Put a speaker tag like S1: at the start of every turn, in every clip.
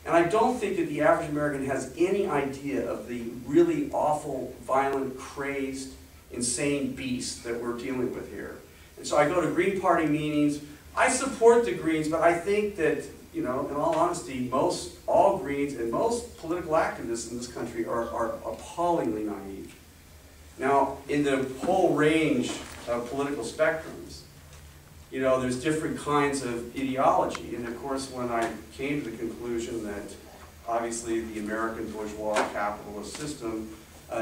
S1: And I don't think that the average American has any idea of the really awful, violent, crazed, insane beast that we're dealing with here. And so I go to Green Party meetings. I support the Greens, but I think that, you know, in all honesty, all Greens and most political activists in this country are appallingly naive. Now, in the whole range of political spectrums, you know, there's different kinds of ideology. And of course, when I came to the conclusion that obviously the American bourgeois capitalist system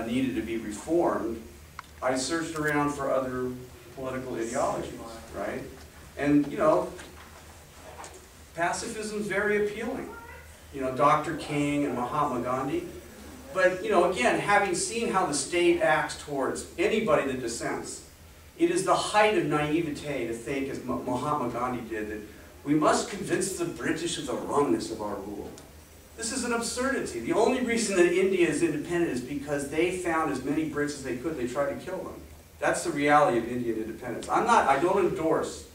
S1: needed to be reformed, I searched around for other political ideologies, right? And, you know, pacifism is very appealing. You know, Dr. King and Mahatma Gandhi. But, you know, again, having seen how the state acts towards anybody that dissents, it is the height of naivete to think, as Mahatma Gandhi did, that we must convince the British of the wrongness of our rule. This is an absurdity. The only reason that India is independent is because they found as many Brits as they could. They tried to kill them. That's the reality of Indian independence. I don't endorse,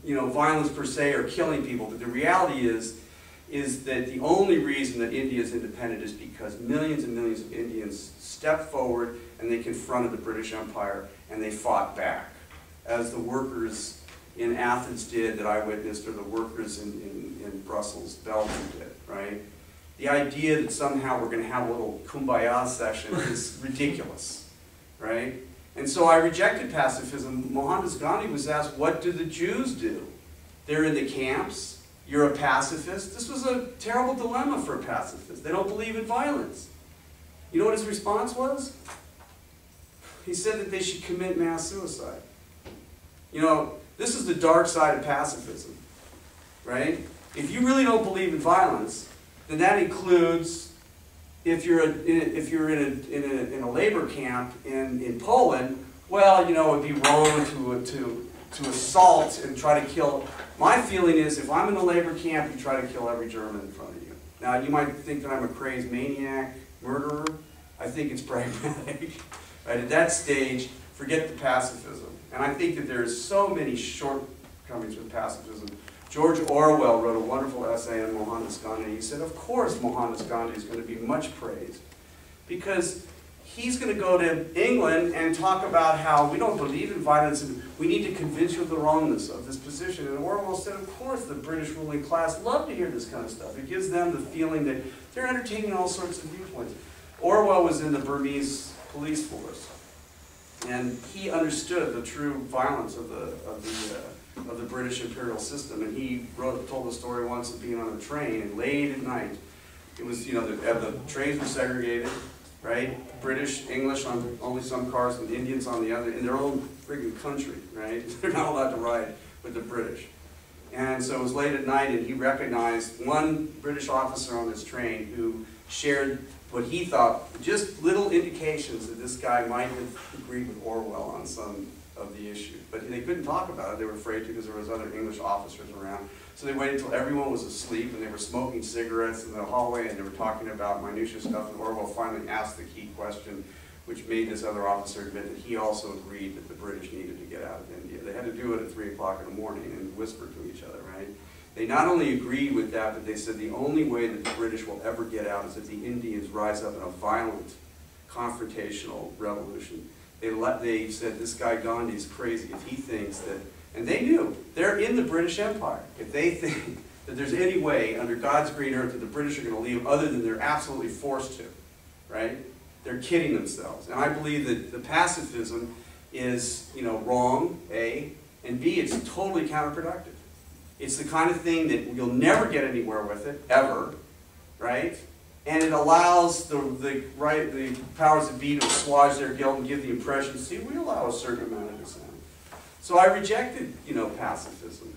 S1: you know, violence per se or killing people, but the reality is that the only reason that India is independent is because millions and millions of Indians stepped forward and they confronted the British Empire and they fought back, as the workers in Athens did that I witnessed, or the workers in Brussels, Belgium did, right? The idea that somehow we're going to have a little kumbaya session is ridiculous, right? And so I rejected pacifism. Mohandas Gandhi was asked, what do the Jews do? They're in the camps. You're a pacifist. This was a terrible dilemma for a pacifist. They don't believe in violence. You know what his response was? He said that they should commit mass suicide. You know, this is the dark side of pacifism, right? If you really don't believe in violence, then that includes if you're in a labor camp in Poland. Well, you know, it'd be wrong to assault and try to kill. My feeling is, if I'm in a labor camp, you try to kill every German in front of you. Now, you might think that I'm a crazed maniac, murderer. I think it's pragmatic. Right? At that stage, forget the pacifism. And I think that there's so many shortcomings with pacifism. George Orwell wrote a wonderful essay on Mohandas Gandhi. He said, of course Mohandas Gandhi is going to be much praised, because he's going to go to England and talk about how we don't believe in violence and we need to convince you of the wrongness of this position. And Orwell said, of course the British ruling class love to hear this kind of stuff. It gives them the feeling that they're entertaining all sorts of viewpoints. Orwell was in the Burmese police force, and he understood the true violence of the British imperial system. And he told the story once of being on a train, and late at night, it was, you know, the trains were segregated, right? British, English on only some cars, and Indians on the other, in their own friggin' country, right? They're not allowed to ride with the British. And so it was late at night, and he recognized one British officer on this train who shared what he thought, just little indications that this guy might have agreed with Orwell on some of the issues. But they couldn't talk about it. They were afraid to, because there was other English officers around. So they waited until everyone was asleep, and they were smoking cigarettes in the hallway, and they were talking about minutiae stuff, and Orwell finally asked the key question, which made this other officer admit that he also agreed that the British needed to get out of India. They had to do it at 3 o'clock in the morning and whisper to each other, right? They not only agreed with that, but they said the only way that the British will ever get out is if the Indians rise up in a violent, confrontational revolution. They said, this guy Gandhi is crazy if he thinks that, and they knew, they're in the British Empire. If they think that there's any way under God's green earth that the British are going to leave other than they're absolutely forced to, right? They're kidding themselves. And I believe that the pacifism is, you know, wrong, A, and B, it's totally counterproductive. It's the kind of thing that you'll never get anywhere with it, ever, right? And it allows the powers that be to assuage their guilt and give the impression, see, we allow a certain amount of dissent. So I rejected, you know, pacifism.